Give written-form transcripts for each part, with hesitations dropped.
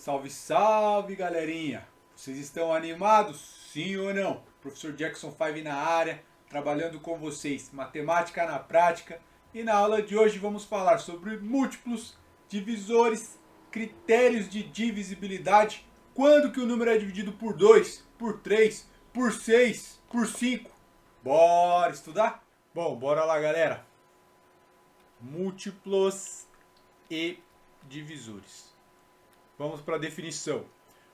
Salve, salve, galerinha! Vocês estão animados? Sim ou não? Professor Jackson 5 na área, trabalhando com vocês, matemática na prática. E na aula de hoje vamos falar sobre múltiplos, divisores, critérios de divisibilidade, quando que o número é dividido por 2, por 3, por 6, por 5. Bora estudar? Bom, bora lá, galera. Múltiplos e divisores. Vamos para a definição.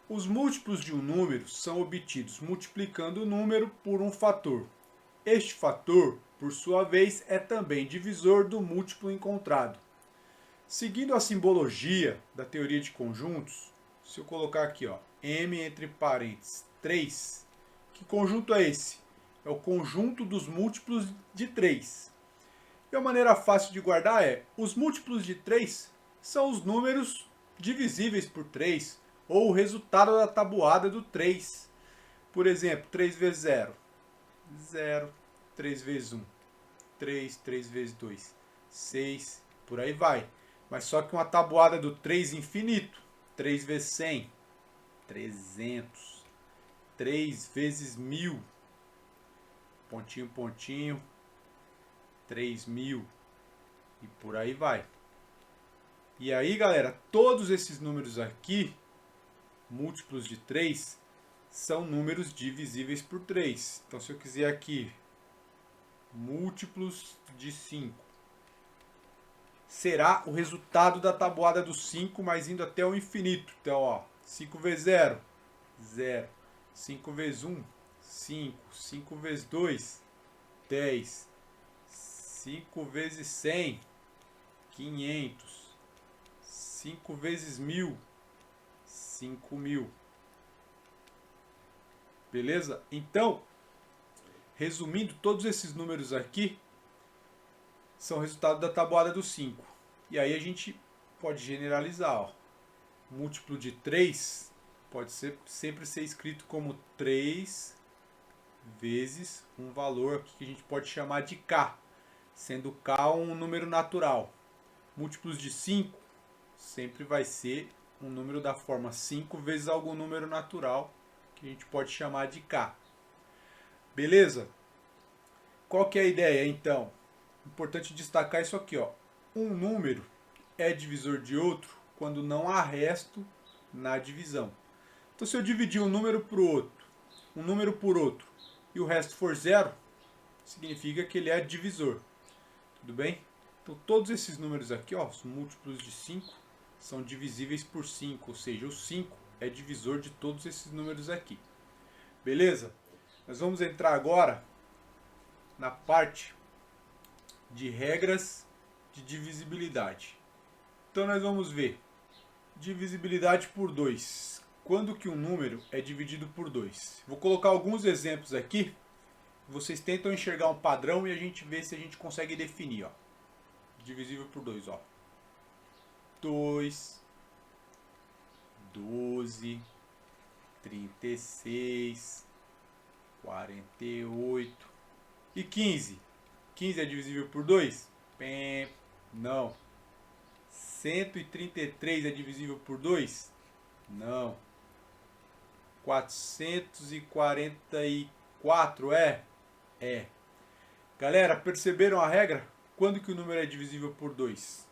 Os múltiplos de um número são obtidos multiplicando o número por um fator. Este fator, por sua vez, é também divisor do múltiplo encontrado. Seguindo a simbologia da teoria de conjuntos, se eu colocar aqui, M entre parênteses 3, que conjunto é esse? É o conjunto dos múltiplos de 3. E a maneira fácil de guardar é, os múltiplos de 3 são os números divisíveis por 3, ou o resultado da tabuada do 3. Por exemplo, 3 vezes 0, 0, 3 vezes 1, 3, 3 vezes 2, 6, por aí vai. Mas só que uma tabuada do 3 infinito, 3 vezes 100, 300, 3 vezes 1000, pontinho, pontinho, 3000, e por aí vai. E aí, galera, todos esses números aqui, múltiplos de 3, são números divisíveis por 3. Então, se eu quiser aqui, múltiplos de 5, será o resultado da tabuada do 5, mas indo até o infinito. Então, 5 vezes 0, 0. 5 vezes 1, 5. 5 vezes 2, 10. 5 vezes 100, 500. 5 vezes 1000, 5000. Beleza? Então, resumindo, todos esses números aqui são resultado da tabuada do 5. E aí a gente pode generalizar. Múltiplo de 3 pode sempre ser escrito como 3 vezes um valor aqui que a gente pode chamar de K, sendo K um número natural. Múltiplos de 5 sempre vai ser um número da forma 5 vezes algum número natural, que a gente pode chamar de K. Beleza? Qual que é a ideia, então? Importante destacar isso aqui, Um número é divisor de outro quando não há resto na divisão. Então, se eu dividir um número por outro, e o resto for zero, significa que ele é divisor. Tudo bem? Então, todos esses números aqui, os múltiplos de 5, são divisíveis por 5, ou seja, o 5 é divisor de todos esses números aqui. Beleza? Nós vamos entrar agora na parte de regras de divisibilidade. Então nós vamos ver divisibilidade por 2. Quando que um número é dividido por 2? Vou colocar alguns exemplos aqui. Vocês tentam enxergar um padrão e a gente vê se a gente consegue definir. Divisível por 2. 2, 12, 36, 48 e 15. 15 é divisível por 2? Não. 133 é divisível por 2? Não. 444 é? É. Galera, perceberam a regra? Quando que o número é divisível por 2?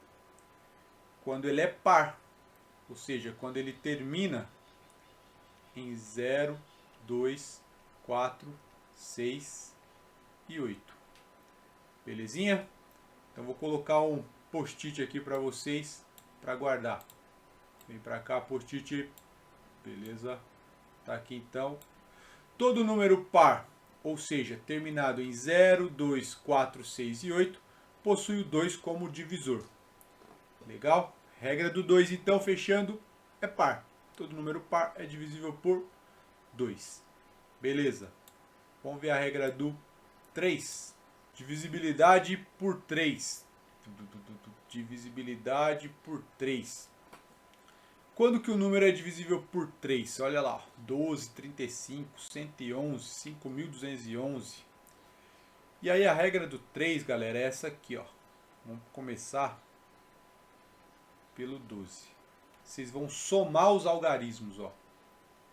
Quando ele é par. Ou seja, quando ele termina em 0, 2, 4, 6 e 8. Belezinha? Então vou colocar um post-it aqui para vocês, para guardar. Vem para cá, post-it. Beleza? Tá aqui então. Todo número par, ou seja, terminado em 0, 2, 4, 6 e 8, possui o 2 como divisor. Legal? Regra do 2, então, fechando, é par. Todo número par é divisível por 2. Beleza. Vamos ver a regra do 3. Divisibilidade por 3. Divisibilidade por 3. Quando que o número é divisível por 3? Olha lá, 12, 35, 111, 5211. E aí a regra do 3, galera, é essa aqui, Vamos começar pelo 12. vocês vão somar os algarismos, ó.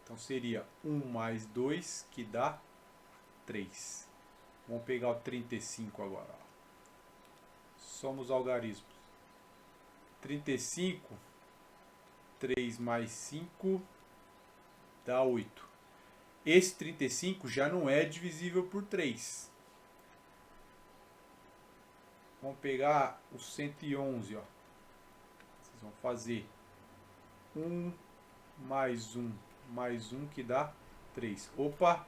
Então seria 1 mais 2, que dá 3. Vamos pegar o 35 agora, ó. Soma os algarismos. 35, 3 mais 5, dá 8. Esse 35 já não é divisível por 3. Vamos pegar o 111, ó. Vocês vão fazer 1 mais 1 mais 1, que dá 3. Opa!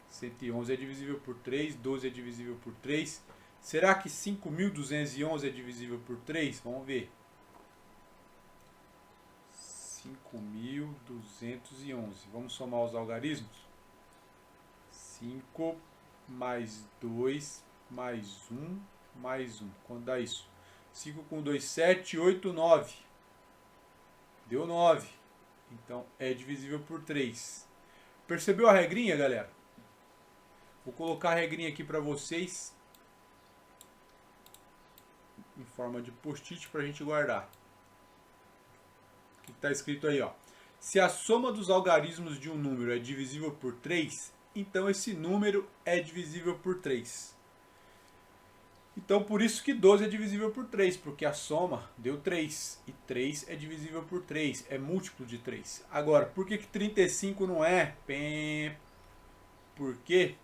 111 é divisível por 3, 12 é divisível por 3. Será que 5.211 é divisível por 3? Vamos ver. 5.211. Vamos somar os algarismos? 5 mais 2 mais 1 mais 1. Quanto dá isso? 5 com 2, 7, 8, 9. Deu 9. Então é divisível por 3. Percebeu a regrinha, galera? Vou colocar a regrinha aqui para vocês em forma de post-it para a gente guardar. O que está escrito aí, ó? Se a soma dos algarismos de um número é divisível por 3, então esse número é divisível por 3. Então por isso que 12 é divisível por 3, porque a soma deu 3. E 3 é divisível por 3, é múltiplo de 3. Agora, por que 35 não é? Porque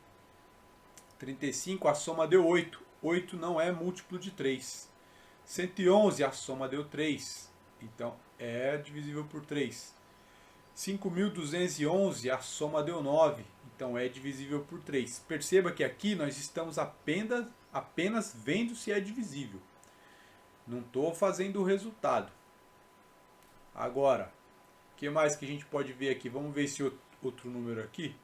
35 a soma deu 8. 8 não é múltiplo de 3. 111 a soma deu 3. Então é divisível por 3. 5.211 a soma deu 9. Então é divisível por 3. Perceba que aqui nós estamos apenas vendo se é divisível. Não estou fazendo o resultado. Agora, o que mais que a gente pode ver aqui? Vamos ver esse outro número aqui.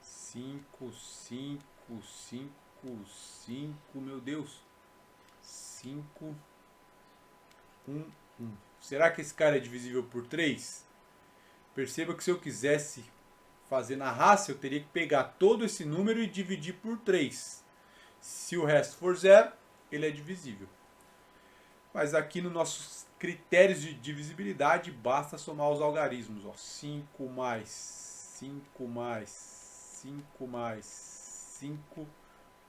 5, 5, 5, 5, meu Deus. 5, 1, 1. Será que esse cara é divisível por 3? Perceba que se eu quisesse fazer na raça, eu teria que pegar todo esse número e dividir por 3. Se o resto for 0, ele é divisível. Mas aqui nos nossos critérios de divisibilidade, basta somar os algarismos. Ó. 5 mais 5 mais 5 mais 5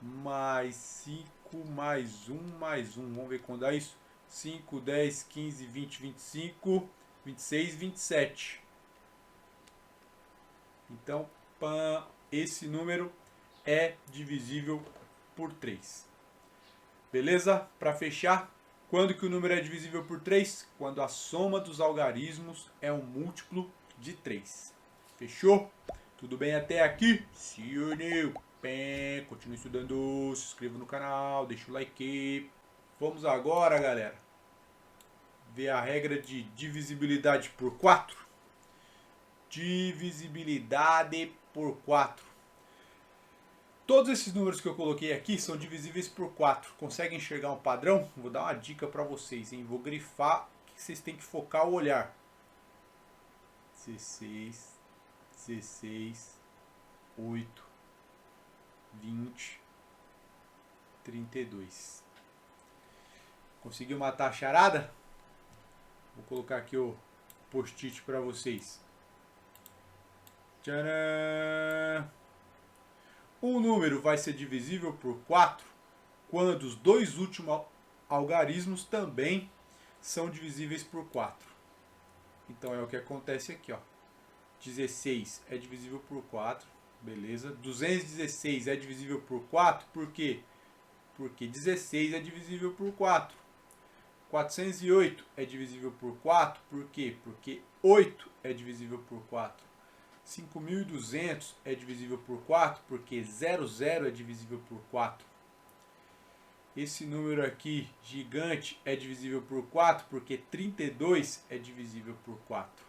mais 5 mais 1 mais 1. Vamos ver quando dá isso? 5, 10, 15, 20, 25, 26, 27. Então, esse número é divisível por 3. Beleza? Para fechar, quando que o número é divisível por 3? Quando a soma dos algarismos é um múltiplo de 3. Fechou? Tudo bem até aqui? See you new. Continue estudando, se inscreva no canal, deixa o like. Vamos agora, galera, ver a regra de divisibilidade por 4. Divisibilidade por 4. Todos esses números que eu coloquei aqui são divisíveis por 4. Conseguem enxergar um padrão? Vou dar uma dica para vocês, hein? Vou grifar que vocês têm que focar o olhar. 16, 16, 8, 20, 32. Conseguiu matar a charada? Vou colocar aqui o post-it para vocês. Tcharam! Um número vai ser divisível por 4 quando os dois últimos algarismos também são divisíveis por 4. Então é o que acontece aqui, ó. 16 é divisível por 4, beleza? 216 é divisível por 4, por quê? Porque 16 é divisível por 4. 408 é divisível por 4, por quê? Porque 8 é divisível por 4. 5.200 é divisível por 4, porque 00 é divisível por 4. Esse número aqui, gigante, é divisível por 4, porque 32 é divisível por 4.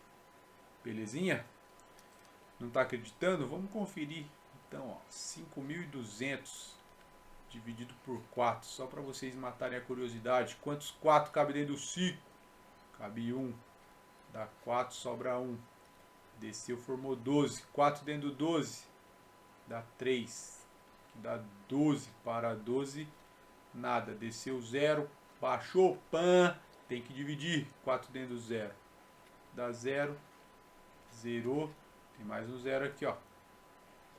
Belezinha? Não está acreditando? Vamos conferir. Então, 5.200 dividido por 4, só para vocês matarem a curiosidade. Quantos 4 cabe dentro do 5? Cabe 1. Dá 4, sobra 1. Desceu, formou 12. 4 dentro do 12 dá 3. Que dá 12 para 12, nada. Desceu 0, baixou, tem que dividir. 4 dentro do 0. dá 0. Zerou. Tem mais um 0 aqui, ó.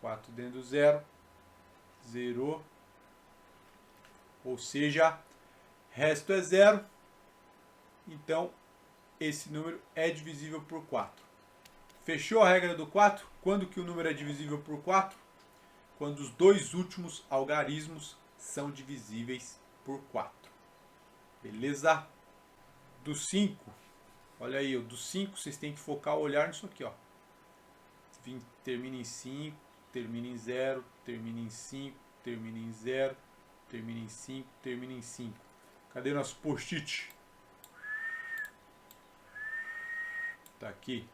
4 dentro do 0. Zerou. Ou seja, resto é 0. Então, esse número é divisível por 4. Fechou a regra do 4? Quando que o número é divisível por 4? Quando os dois últimos algarismos são divisíveis por 4. Beleza? Do 5, olha aí, do 5 vocês têm que focar o olhar nisso aqui, ó. Termina em 5, termina em 0, termina em 5, termina em 0, termina em 5, termina em 5. Cadê nosso post-it? Tá aqui.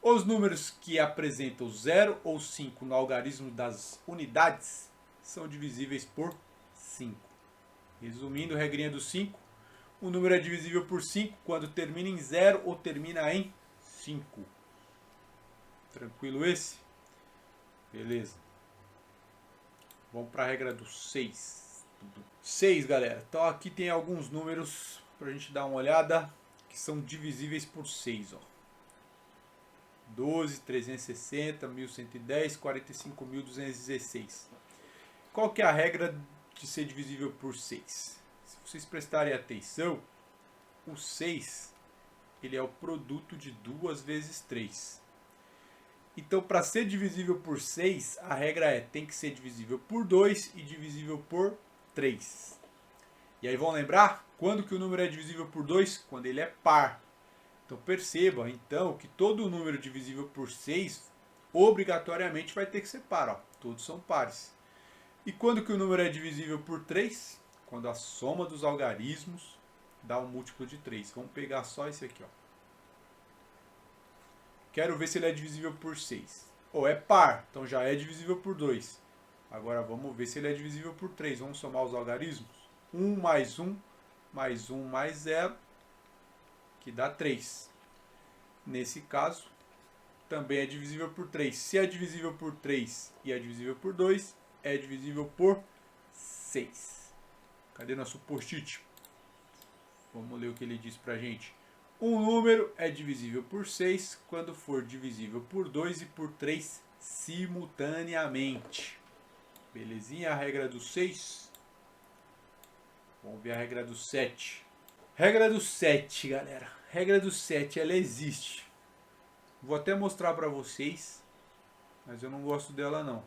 Os números que apresentam 0 ou 5 no algarismo das unidades são divisíveis por 5. Resumindo, regrinha do 5. O número é divisível por 5 quando termina em 0 ou termina em 5. Tranquilo esse? Beleza. Vamos para a regra do 6. 6, galera. Então aqui tem alguns números para a gente dar uma olhada que são divisíveis por 6, ó. 12, 360, 1110, 45.216. Qual que é a regra de ser divisível por 6? Se vocês prestarem atenção, o 6 ele é o produto de 2 vezes 3. Então, para ser divisível por 6, a regra é tem que ser divisível por 2 e divisível por 3. E aí vão lembrar quando que o número é divisível por 2? Quando ele é par. Então perceba então que todo número divisível por 6 obrigatoriamente vai ter que ser par, ó. Todos são pares. E quando que o número é divisível por 3? Quando a soma dos algarismos dá um múltiplo de 3. Vamos pegar só esse aqui, ó. Quero ver se ele é divisível por 6. Ou é par, então já é divisível por 2. Agora vamos ver se ele é divisível por 3. Vamos somar os algarismos. 1 mais 1 mais 1 mais 0, que dá 3. Nesse caso, também é divisível por 3. Se é divisível por 3 e é divisível por 2, é divisível por 6. Cadê nosso post-it? Vamos ler o que ele diz pra gente. Um número é divisível por 6 quando for divisível por 2 e por 3 simultaneamente. Belezinha? A regra do 6. Vamos ver a regra do 7. Regra do 7, galera. Regra do 7, ela existe. Vou até mostrar pra vocês, mas eu não gosto dela não.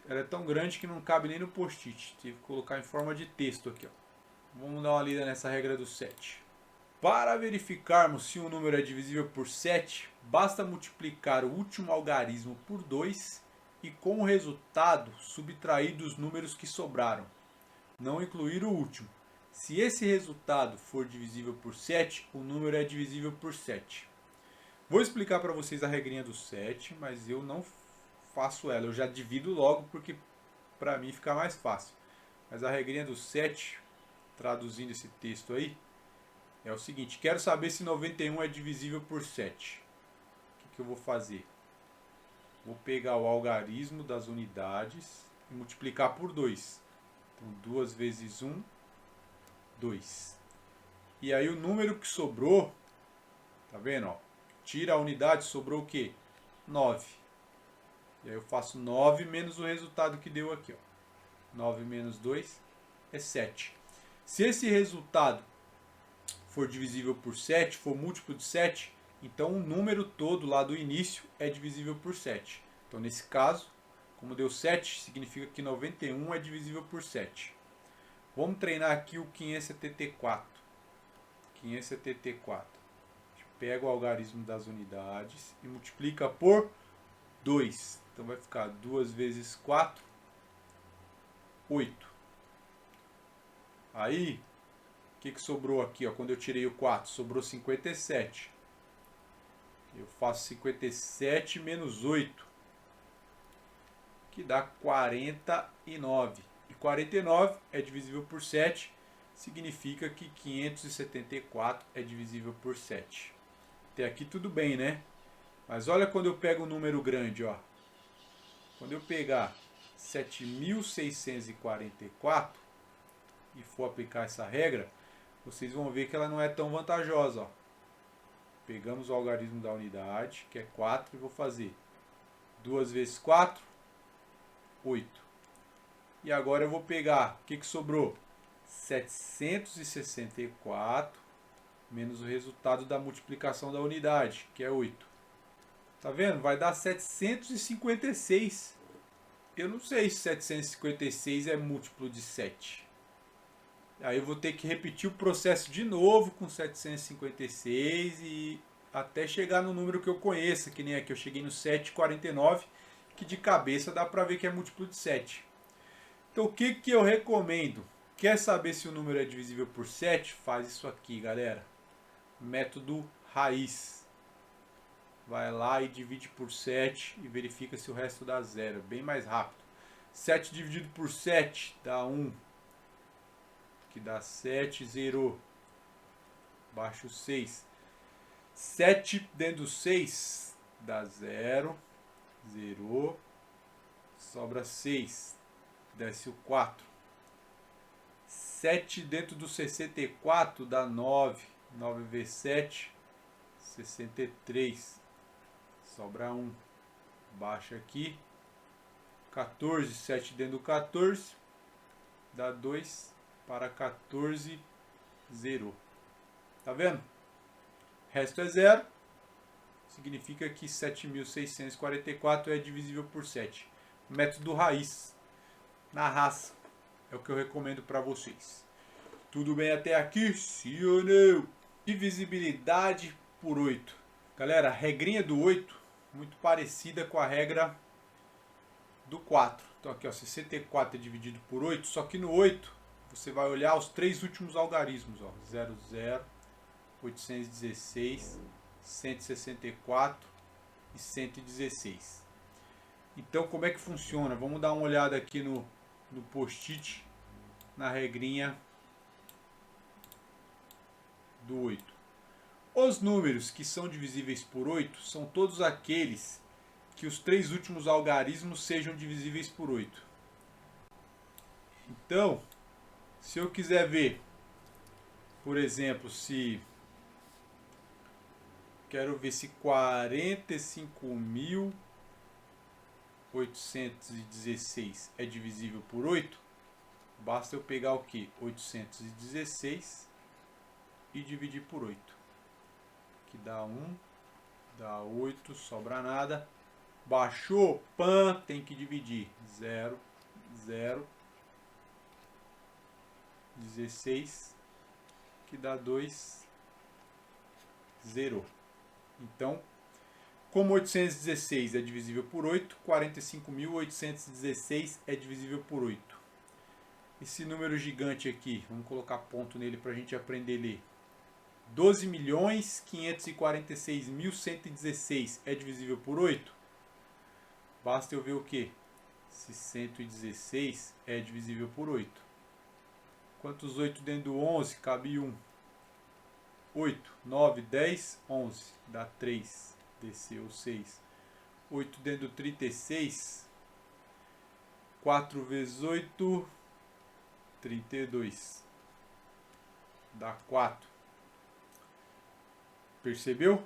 Ela é tão grande que não cabe nem no post-it. Tive que colocar em forma de texto aqui, ó. Vamos dar uma lida nessa regra do 7. Para verificarmos se um número é divisível por 7, basta multiplicar o último algarismo por 2 e com o resultado subtrair dos números que sobraram, não incluir o último. Se esse resultado for divisível por 7, o número é divisível por 7. Vou explicar para vocês a regrinha do 7, mas eu não faço ela. Eu já divido logo porque para mim fica mais fácil. Mas a regrinha do 7, traduzindo esse texto aí, é o seguinte. Quero saber se 91 é divisível por 7. O que eu vou fazer? Vou pegar o algarismo das unidades e multiplicar por 2. Então, 2 vezes 1, 2. E aí o número que sobrou, tá vendo? Ó, tira a unidade, sobrou o quê? 9. E aí eu faço 9 menos o resultado que deu aqui. Ó. 9 menos 2 é 7. Se esse resultado for divisível por 7, for múltiplo de 7, então o número todo lá do início é divisível por 7. Então nesse caso, como deu 7, significa que 91 é divisível por 7. Vamos treinar aqui o 574. 574. A gente pega o algarismo das unidades e multiplica por 2. Então vai ficar 2 vezes 4, 8. Aí, o que sobrou aqui? Ó, quando eu tirei o 4, sobrou 57. Eu faço 57 menos 8, que dá 49. E 49 é divisível por 7, significa que 574 é divisível por 7. Até aqui tudo bem, né? Mas olha quando eu pego um número grande, ó. Quando eu pegar 7.644 e for aplicar essa regra, vocês vão ver que ela não é tão vantajosa, ó. Pegamos o algarismo da unidade, que é 4, e vou fazer 2 vezes 4, 8. E agora eu vou pegar, o que sobrou? 764 menos o resultado da multiplicação da unidade, que é 8. Tá vendo? Vai dar 756. Eu não sei se 756 é múltiplo de 7. Aí eu vou ter que repetir o processo de novo com 756 e até chegar no número que eu conheça, que nem aqui eu cheguei no 749, que de cabeça dá para ver que é múltiplo de 7. Então o que eu recomendo? Quer saber se o número é divisível por 7? Faz isso aqui, galera. Método raiz. Vai lá e divide por 7 e verifica se o resto dá 0. Bem mais rápido. 7 dividido por 7 dá 1. Que dá 7, zerou. Baixo 6. 7 dentro do 6 dá 0. Zerou. Sobra 6. Desce o 4. 7 dentro do 64 dá 9. 9 vezes 7, 63. Sobra 1. Baixa aqui. 14, 7 dentro do 14. Dá 2 para 14, 0. Tá vendo? Resto é 0. Significa que 7.644 é divisível por 7. Método raiz. Na raça. É o que eu recomendo para vocês. Tudo bem até aqui? Sim ou não? Divisibilidade por 8. Galera, a regrinha do 8, muito parecida com a regra do 4. Então aqui, ó, 64 é dividido por 8, só que no 8 você vai olhar os 3 últimos algarismos, ó, 00, 816, 164 e 116. Então como é que funciona? Vamos dar uma olhada aqui no post-it, na regrinha do 8. Os números que são divisíveis por 8 são todos aqueles que os 3 últimos algarismos sejam divisíveis por 8. Então, se eu quiser ver, por exemplo, se quero ver se 45.816 é divisível por 8, basta eu pegar o que? 816 e dividir por 8. Que dá 1, dá 8, sobra nada. Baixou, pã, tem que dividir. 0, 0, 16, que dá 2, 0. Então, como 816 é divisível por 8, 45.816 é divisível por 8. Esse número gigante aqui, vamos colocar ponto nele para a gente aprender a ler. 12.546.116 é divisível por 8? Basta eu ver o que? Se 116 é divisível por 8. Quantos 8 dentro do 11? Cabe 1. 8, 9, 10, 11. Dá 3. Desceu 6. 8 dentro do 36. 4 vezes 8, 32. Dá 4. Percebeu?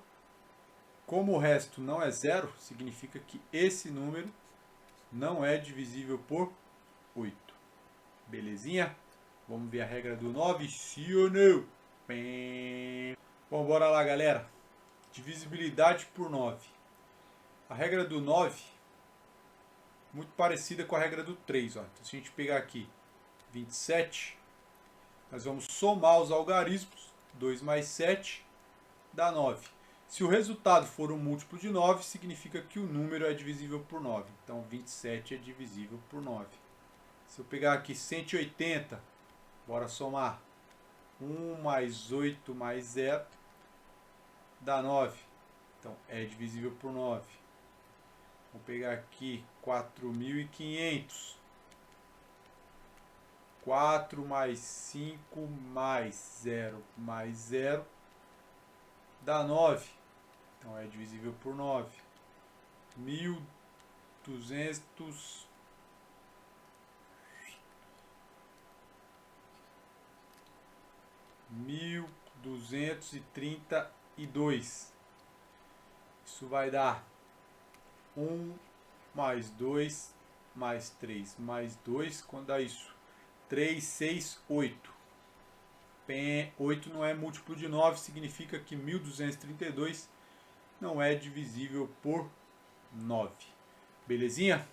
Como o resto não é zero, significa que esse número não é divisível por 8. Belezinha? Vamos ver a regra do 9, sim ou não? Bom, bora lá, galera. Divisibilidade por 9. A regra do 9, muito parecida com a regra do 3. Ó. Então, se a gente pegar aqui 27, nós vamos somar os algarismos. 2 mais 7 dá 9. Se o resultado for um múltiplo de 9, significa que o número é divisível por 9. Então 27 é divisível por 9. Se eu pegar aqui 180, bora somar. 1 mais 8 mais 0 dá 9. Então é divisível por 9. Vou pegar aqui 4.500. 4 mais 5 mais 0 mais 0 dá 9. Então é divisível por 9. 1.200. 1.239. e 2. Isso vai dar 1 mais 2 mais 3 mais 2. Quando dá isso? 3, 6, 8. 8 não é múltiplo de 9, significa que 1232 não é divisível por 9. Belezinha?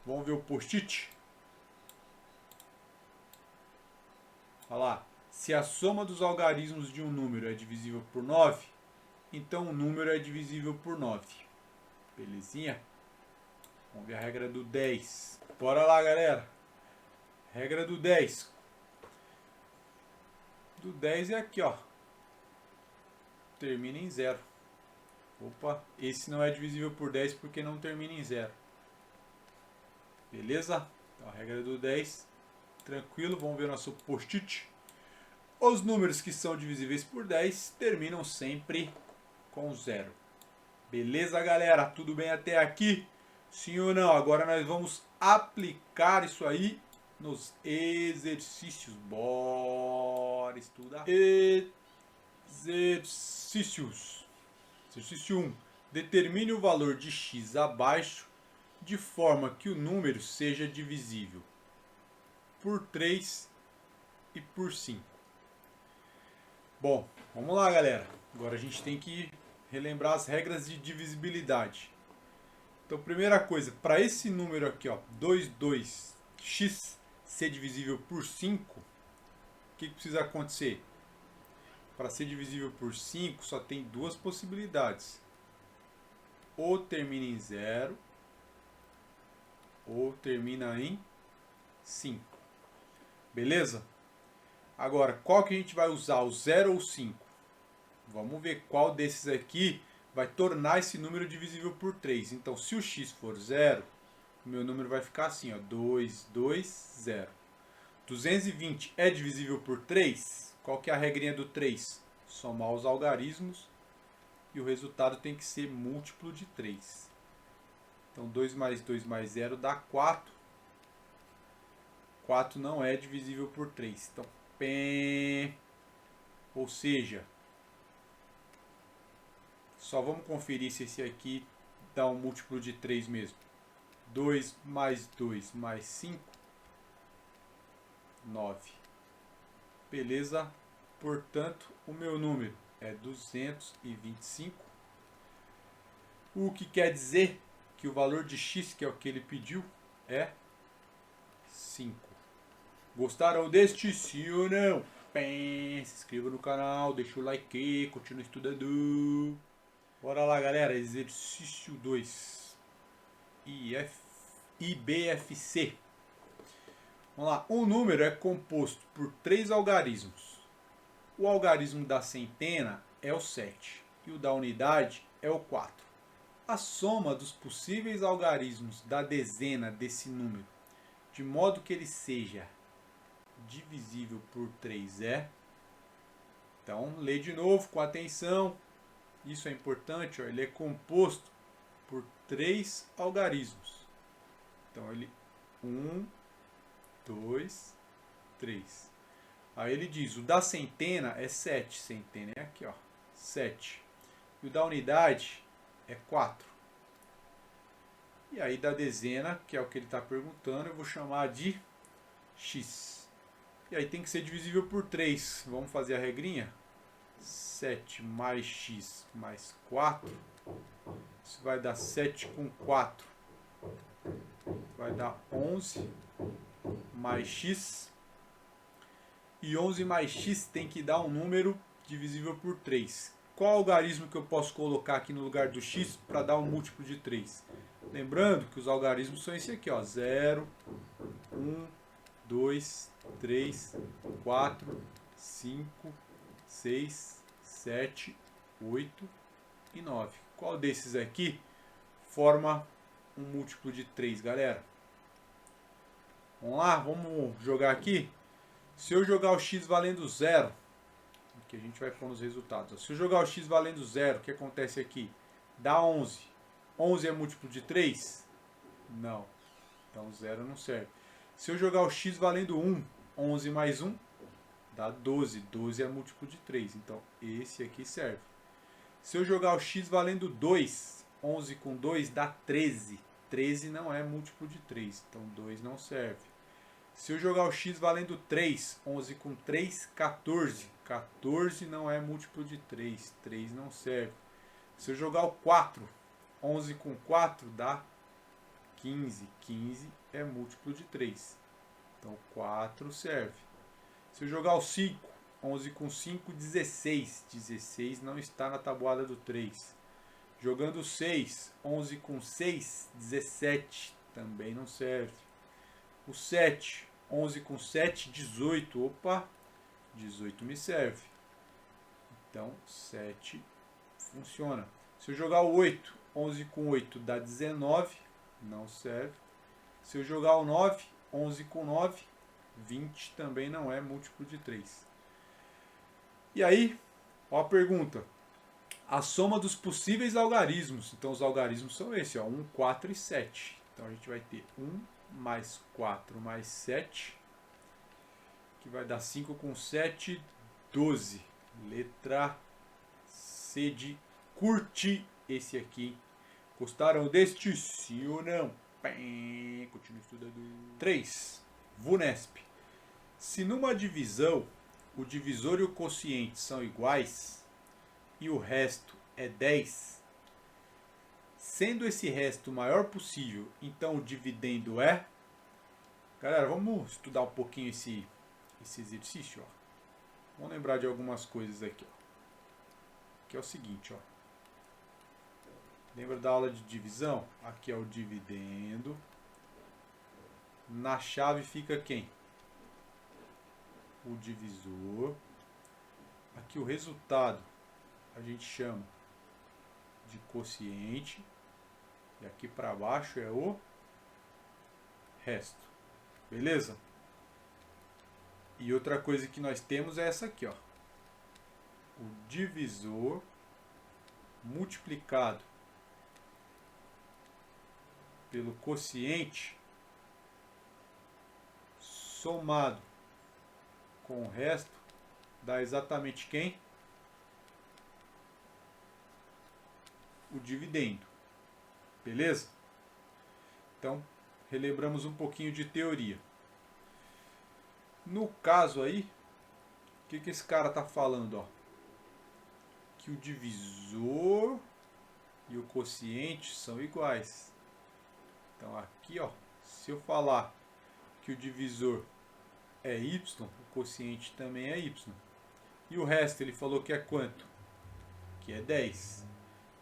Vamos ver o post-it? Olha lá. Se a soma dos algarismos de um número é divisível por 9, então o número é divisível por 9. Belezinha? Vamos ver a regra do 10. Bora lá, galera. Regra do 10. Do 10 é aqui, ó. Termina em 0. Opa, esse não é divisível por 10 porque não termina em 0. Beleza? Então a regra do 10. Tranquilo, vamos ver nosso post-it. Os números que são divisíveis por 10 terminam sempre com 0. Beleza, galera? Tudo bem até aqui? Sim ou não? Agora nós vamos aplicar isso aí nos exercícios. Bora estudar. Exercícios. Exercício 1. Determine o valor de x abaixo de forma que o número seja divisível por 3 e por 5. Bom, vamos lá, galera. Agora a gente tem que relembrar as regras de divisibilidade. Então, primeira coisa, para esse número aqui, ó, 22x ser divisível por 5, o que precisa acontecer? Para ser divisível por 5, só tem duas possibilidades. Ou termina em 0, ou termina em 5. Beleza? Agora, qual que a gente vai usar, o 0 ou o 5? Vamos ver qual desses aqui vai tornar esse número divisível por 3. Então, se o x for 0, o meu número vai ficar assim, ó, 2, 2, 0. 220 é divisível por 3? Qual que é a regrinha do 3? Somar os algarismos e o resultado tem que ser múltiplo de 3. Então, 2 mais 2 mais 0 dá 4. 4 não é divisível por 3. Então, ou seja, só vamos conferir se esse aqui dá um múltiplo de 3 mesmo. 2 mais 2 mais 5, 9. Beleza? Portanto, o meu número é 225. O que quer dizer que o valor de x, que é o que ele pediu, é 5. Gostaram deste? Sim ou não? Se inscreva no canal, deixa o like, continue estudando. Bora lá, galera. Exercício 2. IBFC. Vamos lá. Um número é composto por 3 algarismos. O algarismo da centena é o 7 e o da unidade é o 4. A soma dos possíveis algarismos da dezena desse número, de modo que ele seja divisível por 3 é... Então, lê de novo com atenção. Isso é importante, ó, ele é composto por 3 algarismos. Então, ele 1, 2, 3. Aí ele diz, o da centena é 7. Centena é aqui, ó, 7. E o da unidade é 4. E aí da dezena, que é o que ele está perguntando, eu vou chamar de x. E aí tem que ser divisível por 3. Vamos fazer a regrinha? 7 mais x mais 4. Isso vai dar 7 com 4. Vai dar 11 mais x. E 11 mais x tem que dar um número divisível por 3. Qual algarismo que eu posso colocar aqui no lugar do x para dar um múltiplo de 3? Lembrando que os algarismos são esse aqui, ó, 0, 1, 2, 3, 4, 5, 6, 7, 8 e 9. Qual desses aqui forma um múltiplo de 3, galera? Vamos lá, vamos jogar aqui. Se eu jogar o x valendo 0, que a gente vai pôr nos resultados. Se eu jogar o x valendo 0, o que acontece aqui? Dá 11. 11 é múltiplo de 3? Não. Então 0 não serve. Se eu jogar o x valendo 1, 11 mais 1 dá 12. 12 é múltiplo de 3. Então esse aqui serve. Se eu jogar o x valendo 2, 11 com 2 dá 13. 13 não é múltiplo de 3, então 2 não serve. Se eu jogar o x valendo 3, 11 com 3, 14. 14 não é múltiplo de 3, 3 não serve. Se eu jogar o 4, 11 com 4 dá 15. 15 é múltiplo de 3, então 4 serve. Se eu jogar o 5, 11 com 5, 16. 16 não está na tabuada do 3. Jogando 6, 11 com 6, 17. Também não serve. O 7, 11 com 7, 18. Opa, 18 me serve. Então, 7 funciona. Se eu jogar o 8, 11 com 8 dá 19. Não serve. Se eu jogar o 9, 11 com 9, 20 também não é múltiplo de 3. E aí, ó a pergunta. A soma dos possíveis algarismos. Então os algarismos são esses, ó, 1, 4 e 7. Então a gente vai ter 1 mais 4 mais 7, que vai dar 5 com 7, 12. Letra C de curtir esse aqui. Gostaram deste? Sim ou não? Continue estudando. 3. VUNESP. Se numa divisão o divisor e o quociente são iguais e o resto é 10, sendo esse resto o maior possível, então o dividendo é... Galera, vamos estudar um pouquinho esse exercício. Ó. Vamos lembrar de algumas coisas aqui. Ó. Que é o seguinte. Ó. Lembra da aula de divisão? Aqui é o dividendo. Na chave fica quem? O divisor. Aqui o resultado a gente chama de quociente. E aqui para baixo é o resto. Beleza? E outra coisa que nós temos é essa aqui, ó. O divisor multiplicado pelo quociente somado com o resto dá exatamente quem? O dividendo. Beleza? Então, relembramos um pouquinho de teoria. No caso aí, o que esse cara está falando? Ó? Que o divisor e o quociente são iguais. Então aqui, ó, se eu falar que o divisor é y, o quociente também é y. E o resto ele falou que é quanto? Que é 10.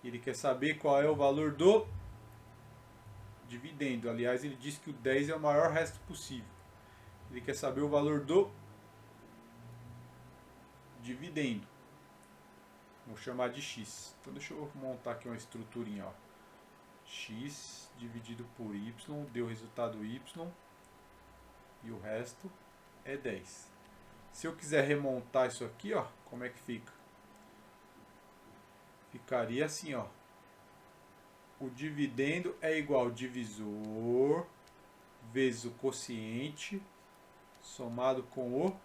Ele quer saber qual é o valor do dividendo. Aliás, ele diz que o 10 é o maior resto possível. Ele quer saber o valor do dividendo. Vou chamar de x. Então deixa eu montar aqui uma estruturinha. Ó. X dividido por y deu o resultado y. E o resto é 10. Se eu quiser remontar isso aqui, ó, como é que fica? Ficaria assim, ó. O dividendo é igual ao divisor vezes o quociente somado com o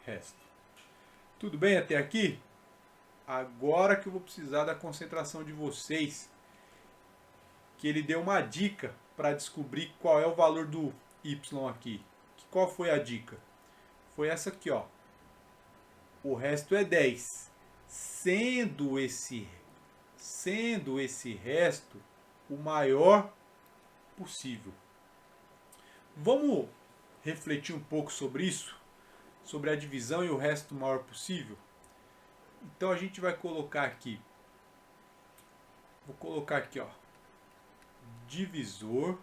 resto. Tudo bem até aqui? Agora que eu vou precisar da concentração de vocês, que ele deu uma dica para descobrir qual é o valor do y aqui. Qual foi a dica? Foi essa aqui, ó. O resto é 10. Sendo esse resto o maior possível. Vamos refletir um pouco sobre isso? Sobre a divisão e o resto maior possível? Então a gente vai colocar aqui. Vou colocar aqui, ó. Divisor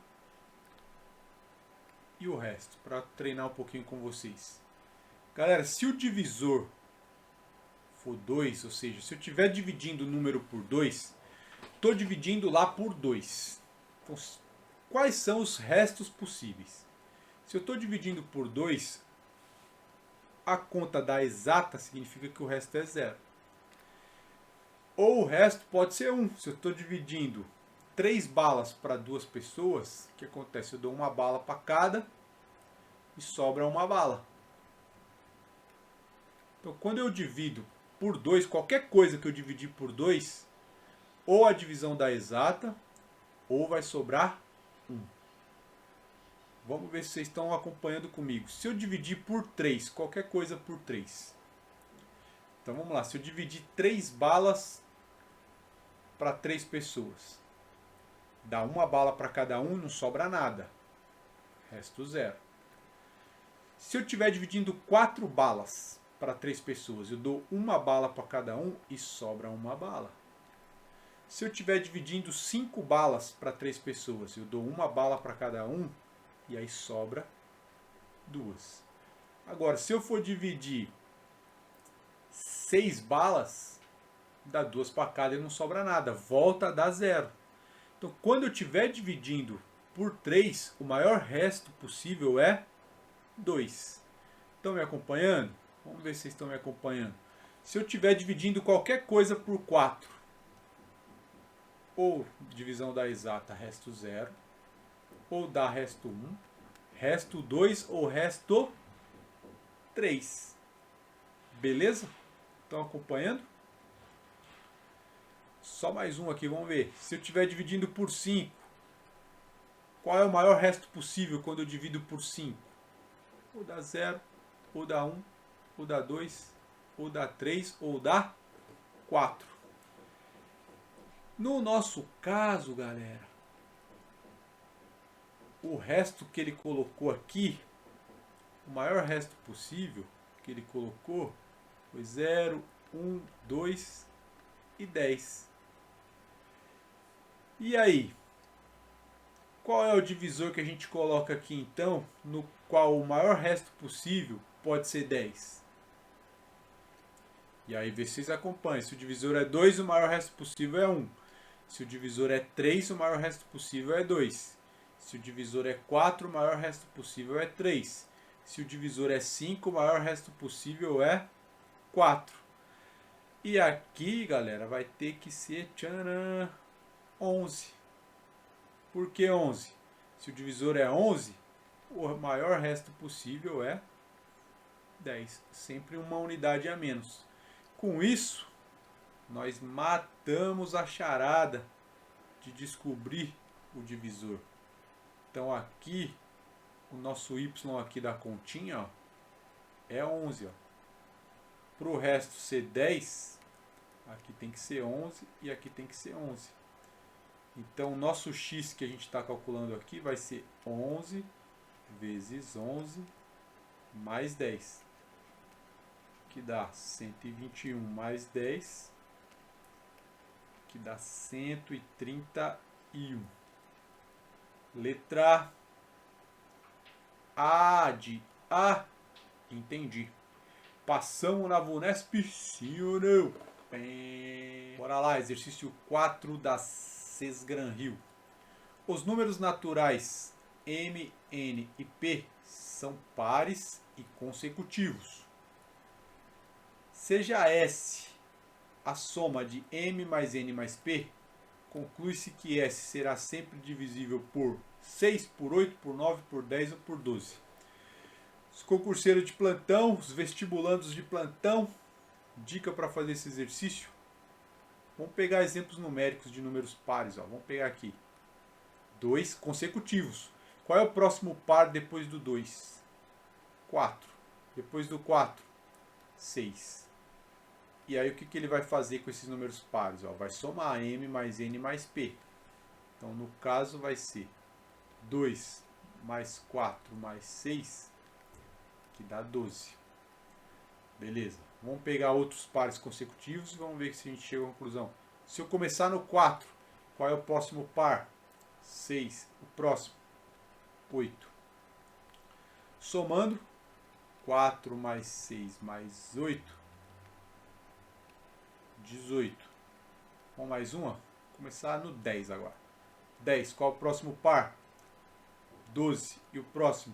e o resto, para treinar um pouquinho com vocês. Galera, se o divisor for 2, ou seja, se eu estiver dividindo o número por 2, estou dividindo lá por 2. Então, quais são os restos possíveis? Se eu estou dividindo por 2, a conta da exata significa que o resto é 0. Ou o resto pode ser 1. Se eu estou dividindo 3 balas para 2 pessoas, o que acontece? Eu dou uma bala para cada e sobra uma bala. Então, quando eu divido por 2, qualquer coisa que eu dividir por 2, ou a divisão dá exata, ou vai sobrar 1. Vamos ver se vocês estão acompanhando comigo. Se eu dividir por 3, qualquer coisa por 3. Então vamos lá, se eu dividir 3 balas para 3 pessoas, dá uma bala para cada um, não sobra nada. Resto 0. Se eu estiver dividindo 4 balas para 3 pessoas, eu dou uma bala para cada um e sobra uma bala. Se eu estiver dividindo 5 balas para 3 pessoas, eu dou uma bala para cada um e aí sobra 2. Agora, se eu for dividir 6 balas, dá 2 para cada e não sobra nada. Volta a dar 0. Então, quando eu estiver dividindo por 3, o maior resto possível é 2. Estão me acompanhando? Vamos ver se vocês estão me acompanhando. Se eu estiver dividindo qualquer coisa por 4, ou divisão da exata, resto 0, ou dá resto 1, resto 2 ou resto 3. Beleza? Estão acompanhando? Só mais um aqui, vamos ver. Se eu estiver dividindo por 5, qual é o maior resto possível quando eu divido por 5? Ou dá 0, ou dá 1, ou dá 2, ou dá 3, ou dá 4. No nosso caso, galera, o resto que ele colocou aqui, o maior resto possível que ele colocou foi 0, 1, 2 e 10. E aí? Qual é o divisor que a gente coloca aqui então, no qual o maior resto possível pode ser 10? E aí vocês acompanham. Se o divisor é 2, o maior resto possível é 1. Se o divisor é 3, o maior resto possível é 2. Se o divisor é 4, o maior resto possível é 3. Se o divisor é 5, o maior resto possível é 4. E aqui, galera, vai ter que ser 11. Por que 11? Se o divisor é 11, o maior resto possível é 10. Sempre uma unidade a menos. Com isso, nós matamos a charada de descobrir o divisor. Então aqui, o nosso y aqui da continha, ó, é 11. Para o resto ser 10, aqui tem que ser 11 e aqui tem que ser 11. Então o nosso x que a gente está calculando aqui vai ser 11 vezes 11 mais 10. Que dá 121 mais 10, que dá 131. Letra A de A. Entendi. Passamos na VUNESP, sim ou não? Bora lá, exercício 4 da Sesgran-Hill. Os números naturais m, n e p são pares e consecutivos. Seja S a soma de m mais n mais p, conclui-se que S será sempre divisível por 6, por 8, por 9, por 10 ou por 12. Os concurseiros de plantão, os vestibulandos de plantão, dica para fazer esse exercício. Vamos pegar exemplos numéricos de números pares. Ó. Vamos pegar aqui. 2 consecutivos. Qual é o próximo par depois do 2? 4. Depois do 4, 6. E aí o que ele vai fazer com esses números pares? Ó, vai somar m mais n mais p. Então no caso vai ser 2 mais 4 mais 6, que dá 12. Beleza. Vamos pegar outros pares consecutivos e vamos ver se a gente chega à conclusão. Se eu começar no 4, qual é o próximo par? 6. O próximo? 8. Somando, 4 mais 6 mais 8, 18. Vamos mais uma? Vou começar no 10 agora. 10. Qual é o próximo par? 12. E o próximo?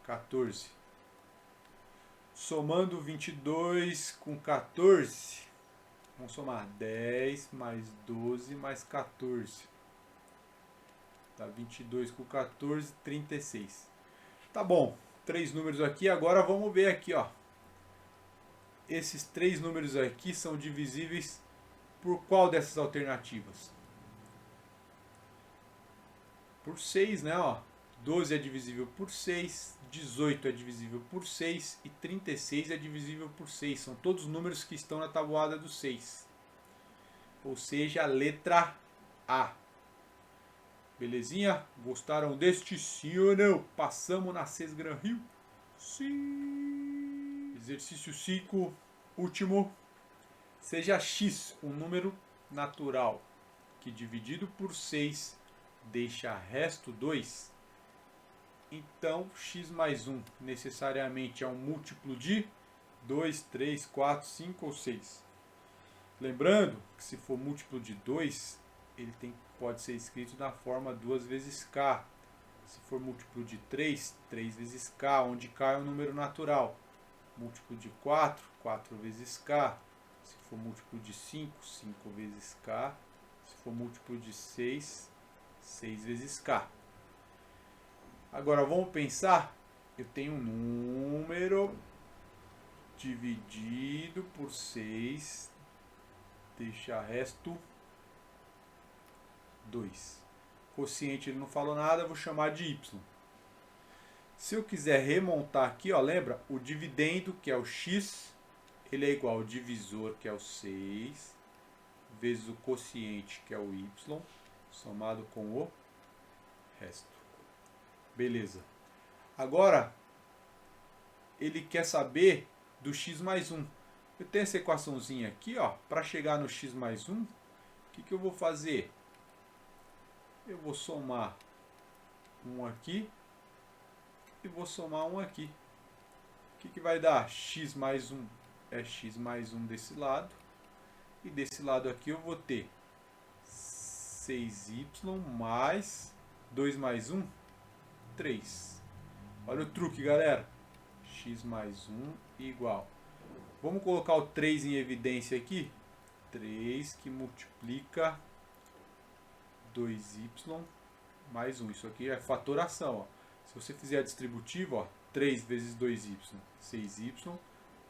14. Somando 22 com 14. Vamos somar 10 mais 12 mais 14. Tá, 22 com 14, 36. Tá bom. 3 números aqui. Agora vamos ver aqui, ó. esses três números aqui são divisíveis por qual dessas alternativas? Por 6, né? Ó, 12 é divisível por 6, 18 é divisível por 6 e 36 é divisível por 6. São todos números que estão na tabuada do 6. Ou seja, a letra A. Belezinha? Gostaram deste sim ou não? Passamos na CES Gran Rio? Sim. Exercício 5, último. Seja x um número natural que dividido por 6 deixa resto 2. Então, x mais 1 necessariamente é um múltiplo de 2, 3, 4, 5 ou 6. Lembrando que se for múltiplo de 2, ele pode ser escrito na forma 2 vezes k. Se for múltiplo de 3, 3 vezes k, onde k é um número natural. Múltiplo de 4, 4 vezes k. Se for múltiplo de 5, 5 vezes k. Se for múltiplo de 6, 6 vezes k. Agora vamos pensar, eu tenho um número dividido por 6, deixa resto 2. Quociente ele não falou nada, eu vou chamar de y. Se eu quiser remontar aqui, ó, lembra? O dividendo, que é o x, ele é igual ao divisor, que é o 6, vezes o quociente, que é o y, somado com o resto. Beleza. Agora, ele quer saber do x mais 1. Eu tenho essa equaçãozinha aqui, ó. Para chegar no x mais 1, o que eu vou fazer? Eu vou somar um aqui e vou somar um aqui. O que vai dar? X mais 1 é x mais 1 desse lado. E desse lado aqui eu vou ter 6y mais 2 mais 1, 3. Olha o truque, galera. X mais 1 igual. Vamos colocar o 3 em evidência aqui. 3 que multiplica 2y mais 1. Isso aqui é fatoração. Ó. Se você fizer a distributiva, ó, 3 vezes 2y, 6y.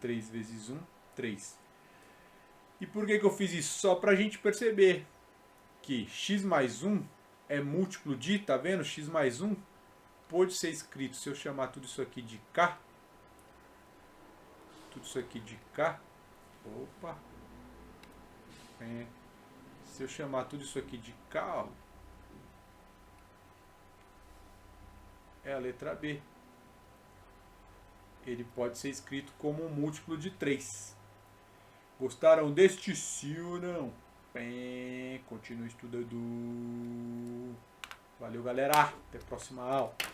3 vezes 1, 3. E por que eu fiz isso? Só para a gente perceber que x mais 1 é múltiplo de, tá vendo? X mais 1 pode ser escrito, se eu chamar tudo isso aqui de k, tudo isso aqui de k, opa, se eu chamar tudo isso aqui de k, ó, é a letra B. Ele pode ser escrito como um múltiplo de 3. Gostaram deste sim ou não? Continue estudando. Valeu, galera. Até a próxima aula.